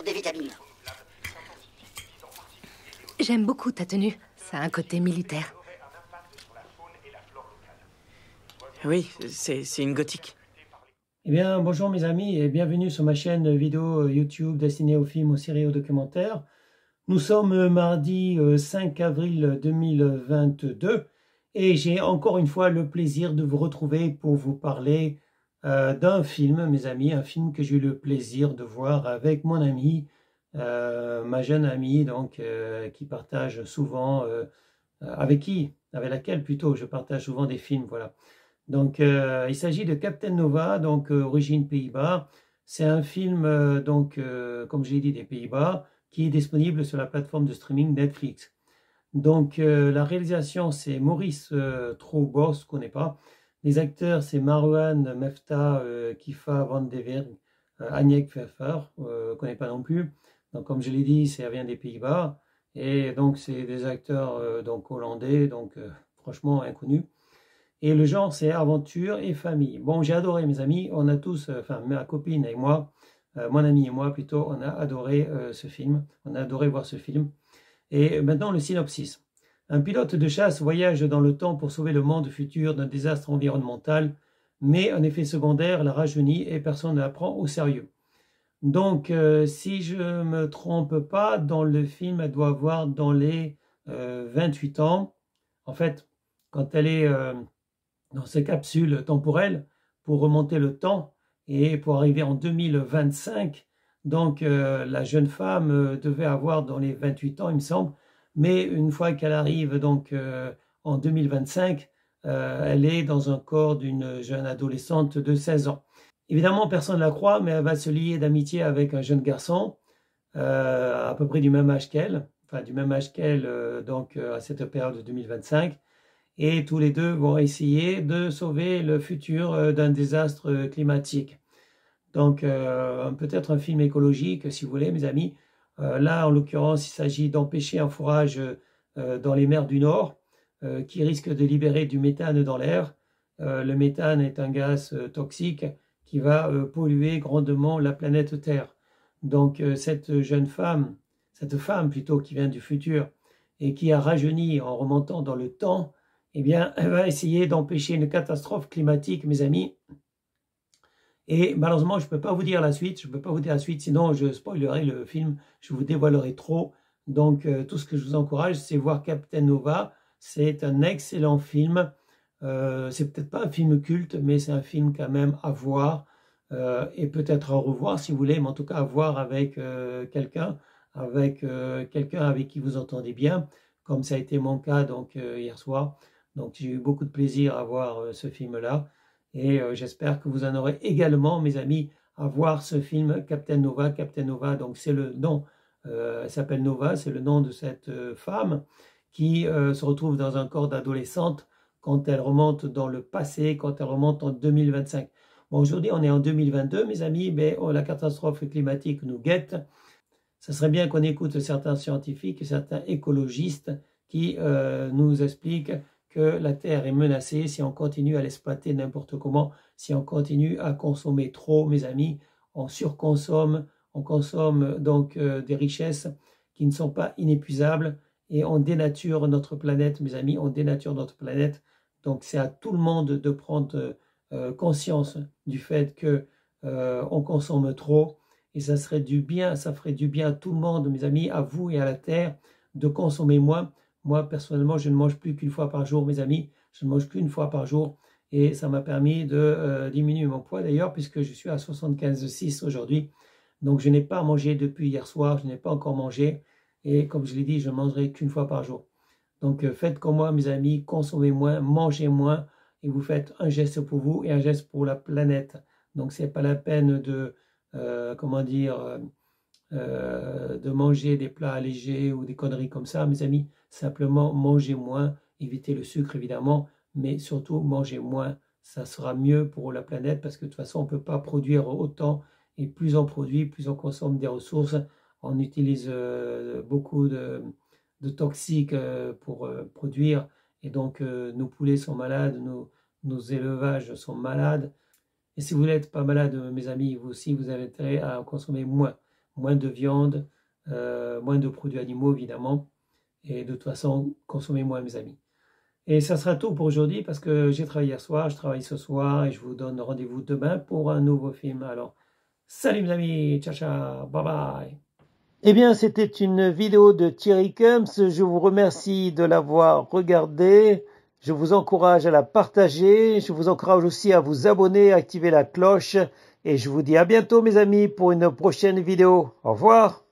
des vitamines. J'aime beaucoup ta tenue. Ça a un côté militaire. Oui, c'est une gothique. Eh bien, bonjour mes amis et bienvenue sur ma chaîne vidéo YouTube destinée aux films, aux séries et aux documentaires. Nous sommes mardi 5 avril 2022 et j'ai encore une fois le plaisir de vous retrouver pour vous parler d'un film, mes amis, un film que j'ai eu le plaisir de voir avec mon amie, ma jeune amie, donc qui partage souvent, avec laquelle plutôt, je partage souvent des films, voilà. Donc, il s'agit de Captain Nova, donc origine Pays-Bas. C'est un film, comme j'ai dit, des Pays-Bas, qui est disponible sur la plateforme de streaming Netflix. Donc, la réalisation, c'est Maurice Trobos, je ne connais pas. Les acteurs, c'est Marouane Mefta, Kifa Van de Verg, Aniek Pfeffer, je ne connais pas non plus. Donc, comme je l'ai dit, ça vient des Pays-Bas. Et donc, c'est des acteurs donc hollandais, donc franchement inconnus. Et le genre, c'est aventure et famille. Bon, j'ai adoré, mes amis. On a tous, enfin, ma copine et moi, mon ami et moi plutôt, on a adoré ce film. On a adoré voir ce film. Et maintenant, le synopsis. Un pilote de chasse voyage dans le temps pour sauver le monde futur d'un désastre environnemental, mais un effet secondaire la rajeunit et personne ne la prend au sérieux. Donc, si je ne me trompe pas, dans le film, elle doit avoir dans les 28 ans. En fait, quand elle est dans ces capsules temporelles pour remonter le temps et pour arriver en 2025. Donc, la jeune femme devait avoir dans les 28 ans, il me semble, mais une fois qu'elle arrive donc en 2025, elle est dans un corps d'une jeune adolescente de 16 ans. Évidemment, personne ne la croit, mais elle va se lier d'amitié avec un jeune garçon à peu près du même âge qu'elle, enfin du même âge qu'elle donc à cette période de 2025. Et tous les deux vont essayer de sauver le futur d'un désastre climatique. Donc, peut-être un film écologique, si vous voulez, mes amis. Là, en l'occurrence, il s'agit d'empêcher un forage dans les mers du Nord qui risque de libérer du méthane dans l'air. Le méthane est un gaz toxique qui va polluer grandement la planète Terre. Donc, cette femme plutôt, qui vient du futur et qui a rajeuni en remontant dans le temps, eh bien, elle va essayer d'empêcher une catastrophe climatique, mes amis. Et malheureusement, je ne peux pas vous dire la suite. Sinon je spoilerai le film, je vous dévoilerai trop. Donc, tout ce que je vous encourage, c'est voir Captain Nova. C'est un excellent film. C'est peut-être pas un film culte, mais c'est un film quand même à voir. Et peut-être à revoir si vous voulez, mais en tout cas à voir avec quelqu'un, avec qui vous entendez bien, comme ça a été mon cas donc hier soir. Donc j'ai eu beaucoup de plaisir à voir ce film-là et j'espère que vous en aurez également, mes amis, à voir ce film Captain Nova. Captain Nova, donc c'est le nom, elle s'appelle Nova, c'est le nom de cette femme qui se retrouve dans un corps d'adolescente quand elle remonte dans le passé, quand elle remonte en 2025. Bon, aujourd'hui on est en 2022, mes amis, mais la catastrophe climatique nous guette. Ça serait bien qu'on écoute certains scientifiques, certains écologistes qui nous expliquent que la Terre est menacée si on continue à l'exploiter n'importe comment, si on continue à consommer trop, mes amis. On surconsomme, on consomme donc des richesses qui ne sont pas inépuisables et on dénature notre planète, mes amis, on dénature notre planète. Donc c'est à tout le monde de prendre conscience du fait que on consomme trop et ça ferait du bien à tout le monde, mes amis, à vous et à la Terre, de consommer moins. Moi, personnellement, je ne mange plus qu'une fois par jour, mes amis. Je ne mange qu'une fois par jour. Et ça m'a permis de diminuer mon poids, d'ailleurs, puisque je suis à 75,6 aujourd'hui. Donc, je n'ai pas mangé depuis hier soir. Je n'ai pas encore mangé. Et comme je l'ai dit, je ne mangerai qu'une fois par jour. Donc, faites comme moi, mes amis. Consommez moins, mangez moins. Et vous faites un geste pour vous et un geste pour la planète. Donc, ce n'est pas la peine de, de manger des plats allégés ou des conneries comme ça, mes amis. Simplement, mangez moins, évitez le sucre évidemment, mais surtout mangez moins. Ça sera mieux pour la planète parce que de toute façon, on ne peut pas produire autant et plus on produit, plus on consomme des ressources. On utilise beaucoup de toxiques pour produire et donc nos poulets sont malades, nos élevages sont malades. Et si vous n'êtes pas malade, mes amis, vous aussi, vous avez intérêt à en consommer moins. moins de viande, moins de produits animaux évidemment, et de toute façon, consommez moins mes amis. Et ça sera tout pour aujourd'hui parce que j'ai travaillé hier soir, je travaille ce soir et je vous donne rendez-vous demain pour un nouveau film. Alors, salut mes amis, ciao ciao, bye bye. Eh bien, c'était une vidéo de Thierry Kums. Je vous remercie de l'avoir regardée. Je vous encourage à la partager. Je vous encourage aussi à vous abonner, à activer la cloche. Et je vous dis à bientôt mes amis pour une prochaine vidéo. Au revoir.